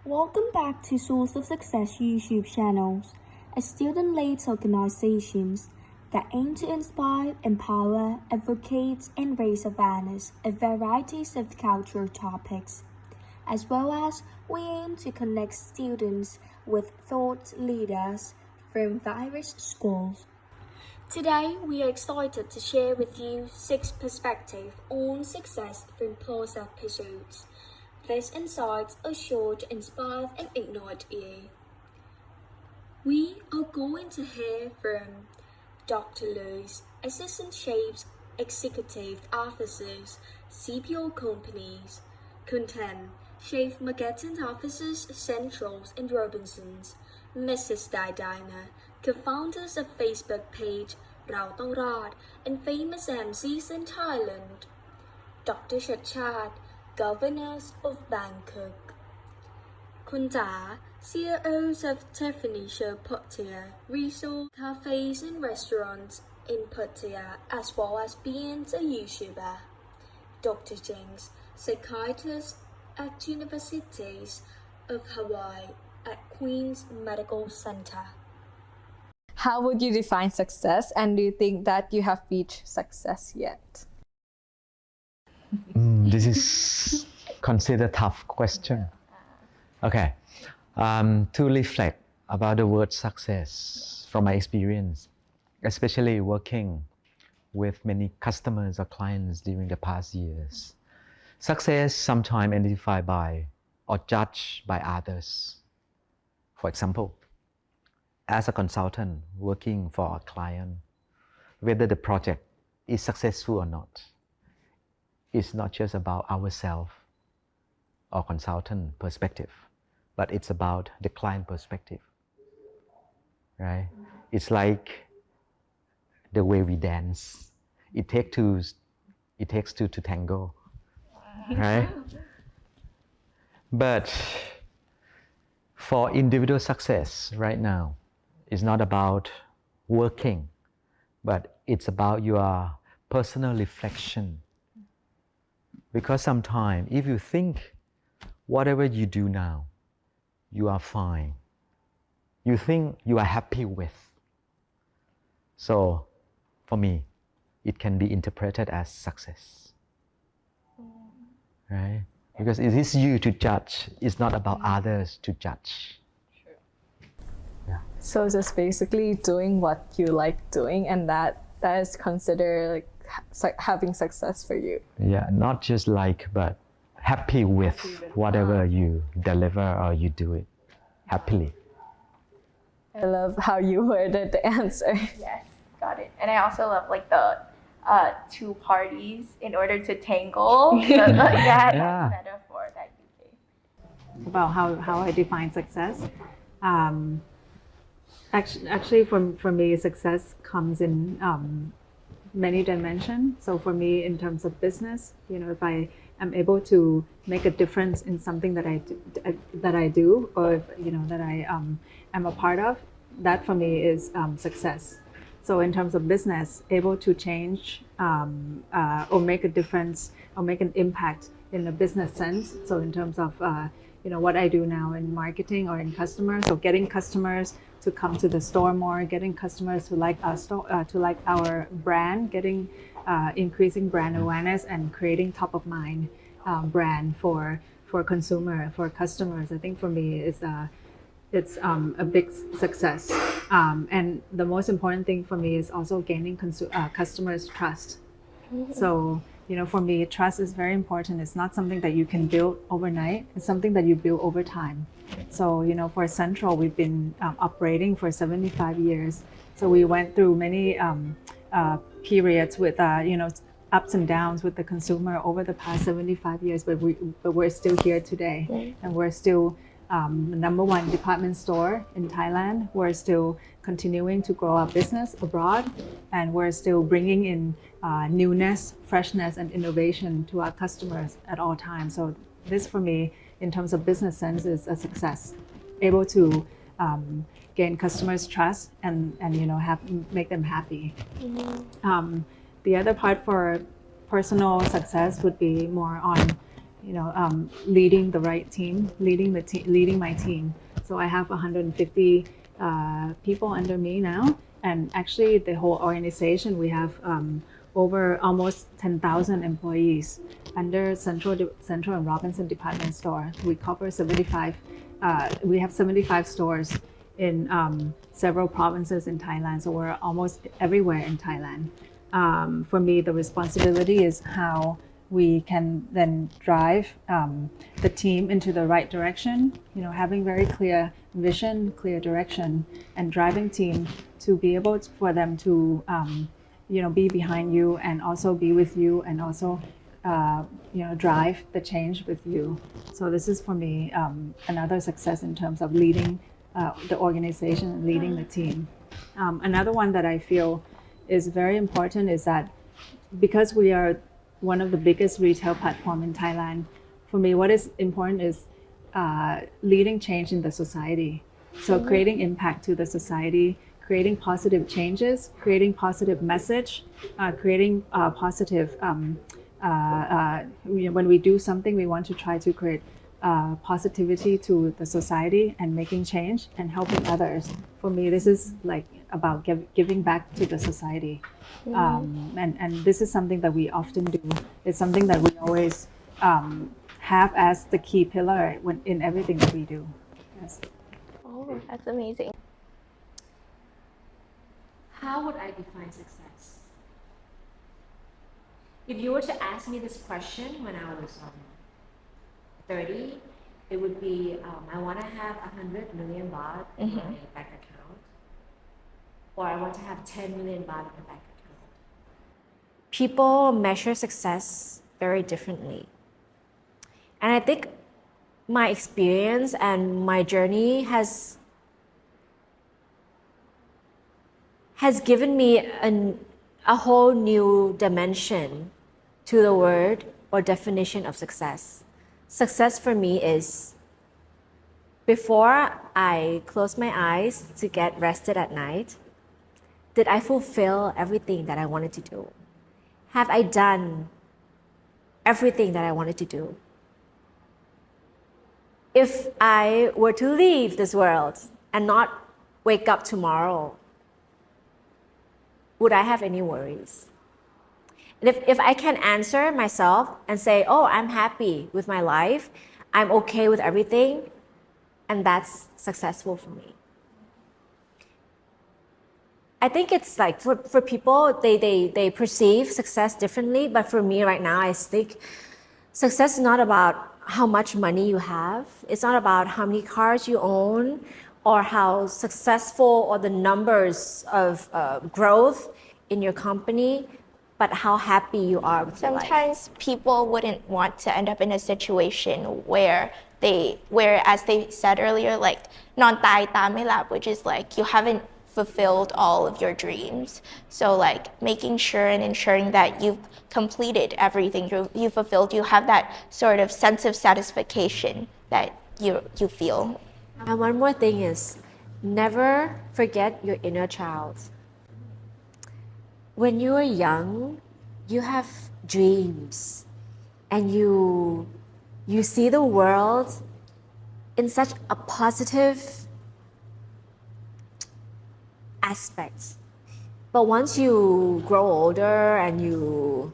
Welcome back to Source of Success YouTube channels, a student-led organizations that aim to inspire, empower, advocate, and raise awareness of varieties of cultural topics, as well as we aim to connect students with thought leaders from various schools. Today, we are excited to share with you 6 perspectives on success from past episodes. These insights are sure to inspire and ignite you. We are going to hear from Dr. Lewis, Assistant Chief Executive Officers, CPO companies, Content, Chief Marketing Officers, Centrals and Robinsons, Mrs. Dina, co-founders of Facebook page Rao Tong Rad, and famous MCs in Thailand, Dr. Chachat, Governors of Bangkok, คุณจ๋า CEOs of Tiffany Show Pattaya, resort cafes and restaurants in Pattaya, as well as being a YouTuber, Dr. James, psychiatrist at Universities of Hawaii at Queen's Medical Center. How would you define success, and do you think that you have reached success yet? This is considered tough question. Okay, to reflect about the word success from my experience, especially working with many customers or clients during the past years. Success sometimes identified by or judged by others. For example, as a consultant working for a client, whether the project is successful or not, it's not just about ourselves or consultant perspective, but it's about the client perspective, right? It's like the way we dance. It takes two to tango, right? But for individual success right now, it's not about working, but it's about your personal reflection. Because sometimes if you think whatever you do now, you are fine, you think you are happy with. So for me, it can be interpreted as success, right? Because it is you to judge, it's not about others to judge. Yeah. So just basically doing what you like doing, and that is considered like having success for you. Yeah, not just like, but happy with whatever you deliver or you do it happily. I love how you worded the answer. Yes, got it. And I also love like the two parties in order to tangle. That metaphor that you gave. About how I define success. Actually, for me, success comes in many dimensions. So for me, in terms of business, if I am able to make a difference in something that I do, or if, that I am a part of, that for me is success. So in terms of business, able to change or make a difference or make an impact in a business sense. So in terms of what I do now in marketing or in customers, so getting customers to come to the store more, getting customers to like our store, to like our brand, getting increasing brand awareness and creating top of mind brand for customers. I think for me it's a big success, and the most important thing for me is also gaining customers' trust. So for me, trust is very important. It's not something that you can build overnight. It's something that you build over time. So for Central, we've been operating for 75 years. So we went through many periods with ups and downs with the consumer over the past 75 years, but we're still here today, and we're still number one department store in Thailand. We're still continuing to grow our business abroad, and we're still bringing in newness, freshness, and innovation to our customers at all times. So this, for me, in terms of business sense, is a success. Able to gain customers' trust and make them happy. The other part for personal success would be more on leading the right team, leading my team. So I have 150 people under me now, and actually the whole organization, we have over almost 10,000 employees under Central and Robinson department store. We cover 75. We have 75 stores in several provinces in Thailand, so we're almost everywhere in Thailand. For me, the responsibility is how we can then drive the team into the right direction, having very clear vision, clear direction, and driving team to be able for them to be behind you and also be with you and also drive the change with you. So this is for me another success in terms of leading the organization and leading the team. Another one that I feel is very important is that because we are one of the biggest retail platform in Thailand, for me what is important is leading change in the society. So creating impact to the society, creating positive changes, creating positive message, creating positive, when we do something, we want to try to create positivity to the society and making change and helping others. For me, this is like about giving back to the society. And this is something that we often do. It's something that we always have as the key pillar in everything that we do. Yes. Oh, that's amazing. How would I define success? If you were to ask me this question when I was 30, it would be I want to have 100 million baht in my bank account, or I want to have 10 million baht in my bank account. People measure success very differently. And I think my experience and my journey has given me a whole new dimension to the word or definition of success. Success for me is before I close my eyes to get rested at night, did I fulfill everything that I wanted to do? Have I done everything that I wanted to do? If I were to leave this world and not wake up tomorrow, would I have any worries? And if I can answer myself and say, oh, I'm happy with my life, I'm okay with everything, and that's successful for me. I think it's like for people, they perceive success differently, but for me right now, I think success is not about how much money you have. It's not about how many cars you own or how successful or the numbers of growth in your company, but how happy you are with your life. Sometimes people wouldn't want to end up in a situation where as they said earlier, like non tai ta mai lap, which is like you haven't fulfilled all of your dreams. So like making sure and ensuring that you've completed everything you fulfilled, you have that sort of sense of satisfaction that you feel. And one more thing is, never forget your inner child. When you are young, you have dreams and you see the world in such a positive aspect. But once you grow older and you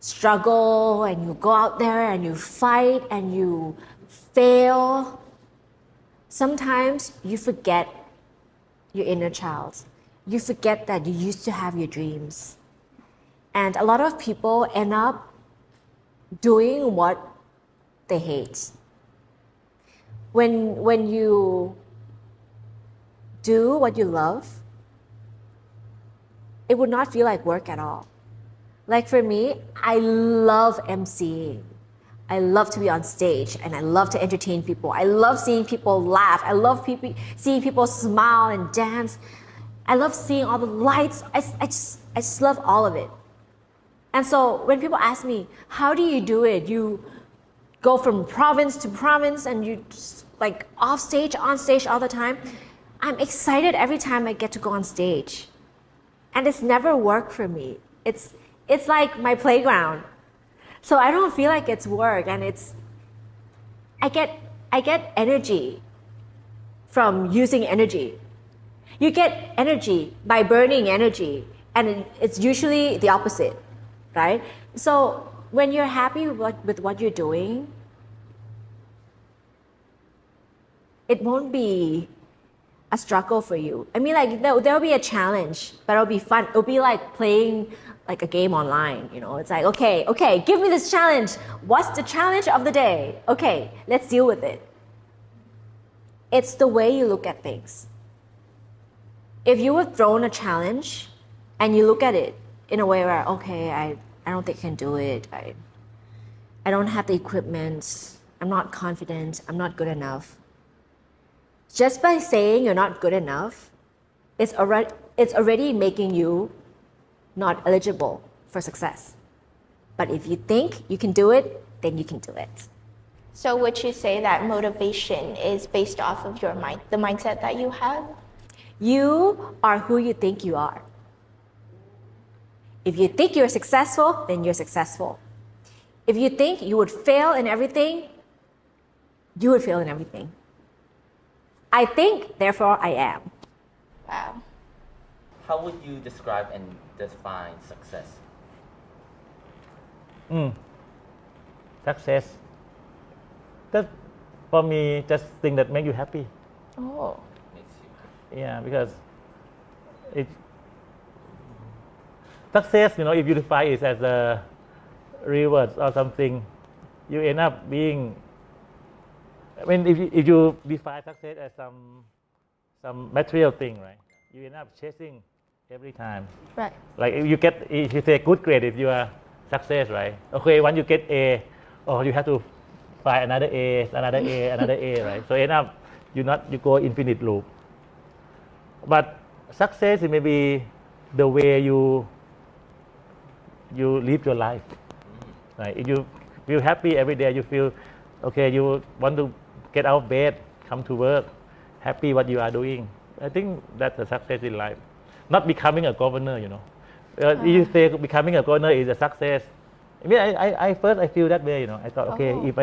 struggle and you go out there and you fight and you fail, sometimes you forget your inner child. You forget that you used to have your dreams. And a lot of people end up doing what they hate. When you do what you love, it would not feel like work at all. Like for me, I love emceeing. I love to be on stage and I love to entertain people. I love seeing people laugh. I love seeing people smile and dance. I love seeing all the lights. I just love all of it. And so when people ask me, how do you do it? You go from province to province and you just like off stage, on stage all the time. I'm excited every time I get to go on stage. And it's never work for me. It's like my playground. So I don't feel like it's work, and I get energy from using energy. You get energy by burning energy, and it's usually the opposite, right? So when you're happy with what you're doing, it won't be a struggle for you. I mean, like there'll be a challenge, but it'll be fun. It'll be like playing like a game online, you know. It's like, okay, give me this challenge. What's the challenge of the day? Okay, let's deal with it. It's the way you look at things. If you were thrown a challenge and you look at it in a way where, okay, I don't think I can do it. I don't have the equipment. I'm not confident. I'm not good enough. Just by saying you're not good enough, it's already making you not eligible for success. But if you think you can do it, then you can do it. So would you say that motivation is based off of your mind, the mindset that you have? You are who you think you are. If you think you're successful, then you're successful. If you think you would fail in everything, you would fail in everything. I think, therefore I am. Wow. How would you describe and define success? Success. That for me, just thing that make you happy. Oh. Makes you happy. Yeah, because success, you know, if you define it as a reward or something, you end up being. I mean, if you define success as some material thing, right? You end up chasing every time. Right. Like if you take good grade, if you are success, right? Okay, once you get A, you have to find another A, another A, another A, right? So end up you go infinite loop. But success is maybe the way you live your life, right? If you feel happy every day, you feel okay, you want to get out of bed, come to work, happy what you are doing. I think that's a success in life. Not becoming a governor, you know. You say becoming a governor is a success. I mean, I first I feel that way, you know. I thought, okay, if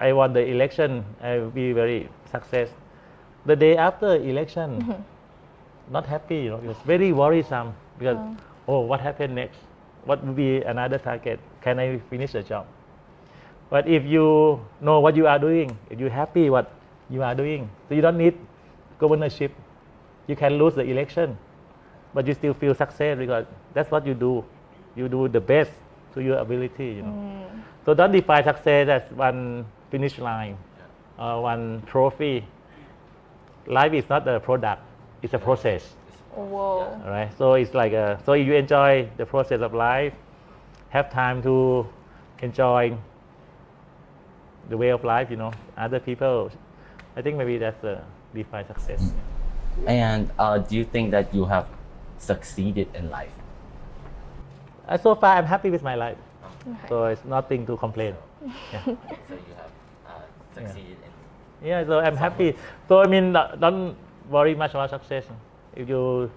I won the election, I will be very success. The day after election, not happy, you know. It was very worrisome because, what happened next? What will be another target? Can I finish the job? But if you know what you are doing, if you're happy what you are doing, so you don't need governorship. You can lose the election, but you still feel success because that's what you do. You do the best to your ability, you know. So don't define success as one finish line or one trophy. Life is not a product; it's a process. Whoa. All right. So it's like so if you enjoy the process of life, have time to enjoy the way of life, you know, other people. I think maybe that's the define success. And do you think that you have succeeded in life? So far, I'm happy with my life. So it's nothing to complain. Yeah. So you have succeeded in. Yeah, so I'm happy. So I mean, don't worry much about success. If you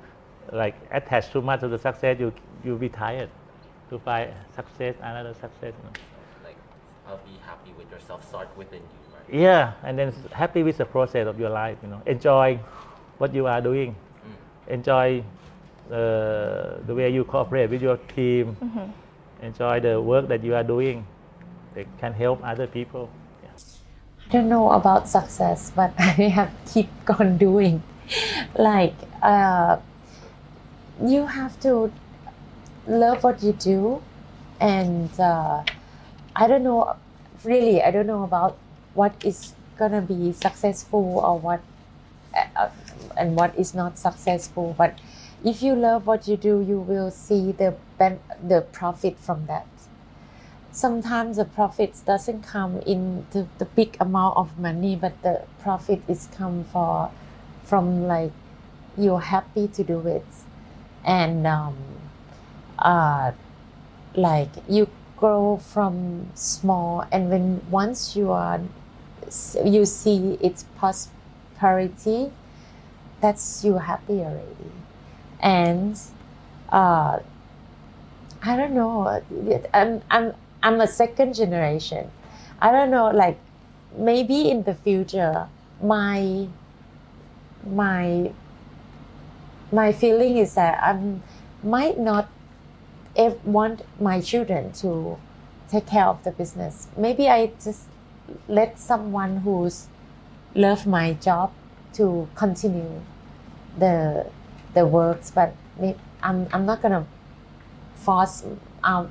like attach too much to the success, you'll be tired to find success, another success. You know. Like, I'll be happy with yourself. Start within you, right? Yeah, and then happy with the process of your life. You know, enjoy what you are doing. Enjoy the way you cooperate with your team. Enjoy the work that you are doing. They can help other people. Yeah. I don't know about success, but I have keep on doing. Like you have to love what you do, and I don't know. Really, I don't know about what is gonna be successful or what and what is not successful. But if you love what you do, you will see the profit from that. Sometimes the profits doesn't come in the big amount of money, but the profit is come from like you're happy to do it, and like you grow from small, and when once you see its prosperity, that's you happy already. And I don't know, I'm a second generation. I don't know, like maybe in the future, my my my feeling is that I might not want my children to take care of the business. Maybe I just let someone who's love my job to continue the works, but I'm not gonna force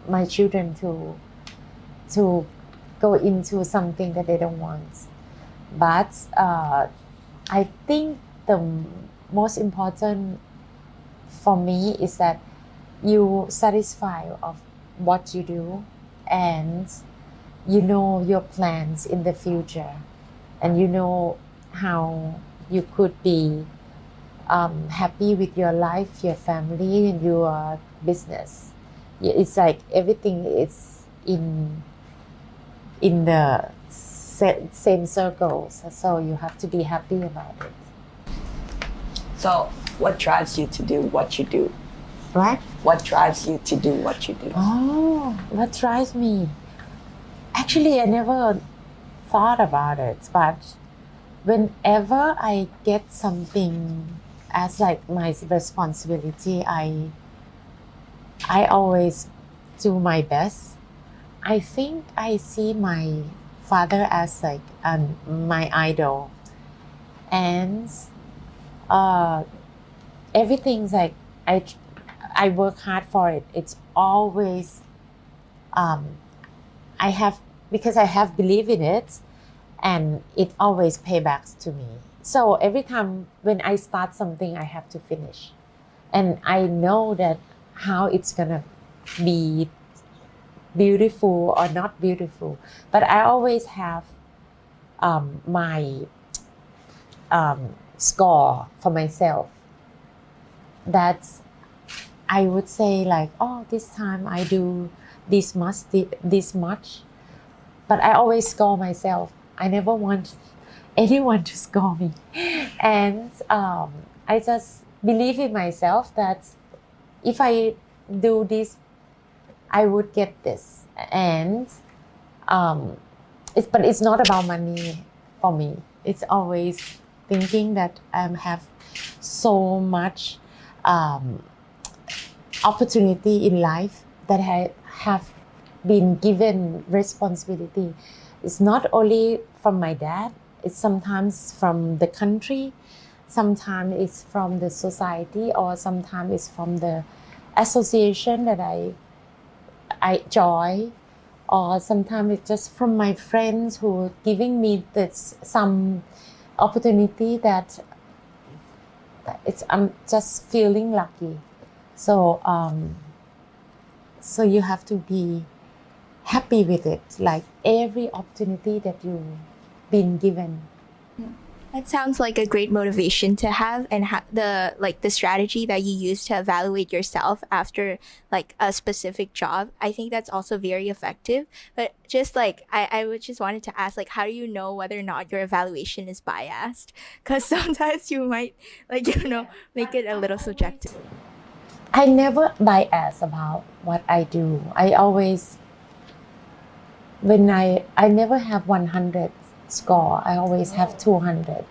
my children to go into something that they don't want. But I think the most important for me is that you satisfy of what you do, and you know your plans in the future, and you know how you could be happy with your life, your family, and your business. It's like everything is in the same circles, so you have to be happy about it. So, what drives you to do what you do? Right? What drives you to do what you do? Oh, what drives me? Actually, I never thought about it, but whenever I get something as like my responsibility, I always do my best. I think I see my father as like my idol, and everything's like I work hard for it. It's always I have, because I have belief in it, and it always paybacks to me. So every time when I start something, I have to finish, and I know that how it's gonna be beautiful or not beautiful, but I always have my score for myself. That's, I would say like, oh, this time I do this much, but I always score myself. I never want anyone to score me, and I just believe in myself that if I do this, I would get this, and but it's not about money for me. It's always thinking that I have so much opportunity in life that I have been given responsibility. It's not only from my dad, it's sometimes from the country, sometimes it's from the society, or sometimes it's from the association that I join, or sometimes it's just from my friends who are giving me this some opportunity that I'm just feeling lucky. So so you have to be happy with it, like every opportunity that you've been given. That sounds like a great motivation to have, and the strategy that you use to evaluate yourself after like a specific job. I think that's also very effective. But just like I would just wanted to ask, like, how do you know whether or not your evaluation is biased? Because sometimes you might make it a little subjective. I never bias about what I do. I always, when I never have 100 score, I always have 200.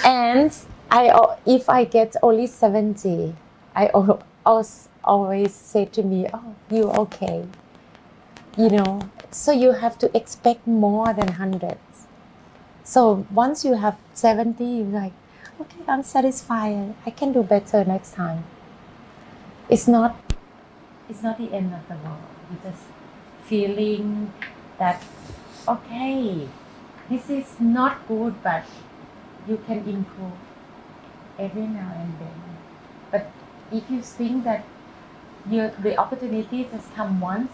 And if I get only 70, I always say to me, oh, you okay. So you have to expect more than hundreds. So once you have 70, you're like, okay, I'm satisfied. I can do better next time. It's not the end of the world. You're just feeling that, okay, this is not good, but you can improve every now and then. But if you think that the opportunity just come once,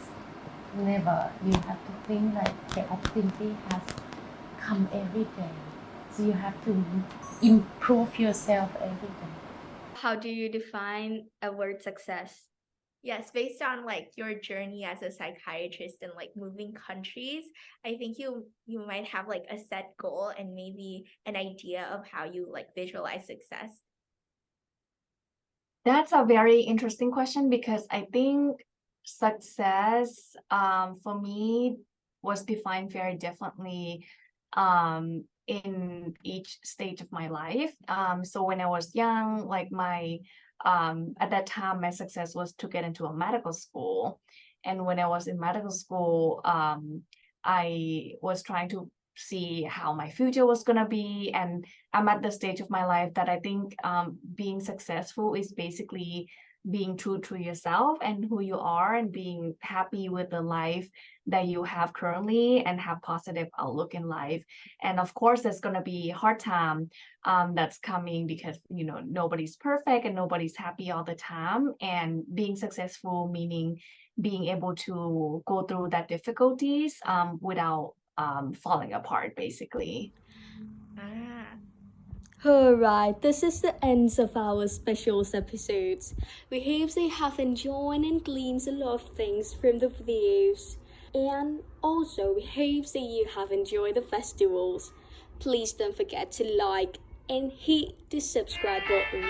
never. You have to think like the opportunity has come every day. So you have to improve yourself every day. How do you define a word success? Yes, based on like your journey as a psychiatrist and like moving countries, I think you might have like a set goal and maybe an idea of how you like visualize success. That's a very interesting question, because I think success for me was defined very differently in each stage of my life. So when I was young, like my at that time, my success was to get into a medical school. And when I was in medical school, I was trying to see how my future was going to be. And I'm at the stage of my life that I think being successful is basically being true to yourself and who you are and being happy with the life that you have currently and have positive outlook in life. And of course, there's going to be hard time that's coming because, you know, nobody's perfect and nobody's happy all the time. And being successful, meaning being able to go through that difficulties without falling apart, basically. Alright, this is the end of our specials episodes. We hope they have enjoyed and gleaned a lot of things from the videos. And also, we hope that you have enjoyed the festivals. Please don't forget to like and hit the subscribe button.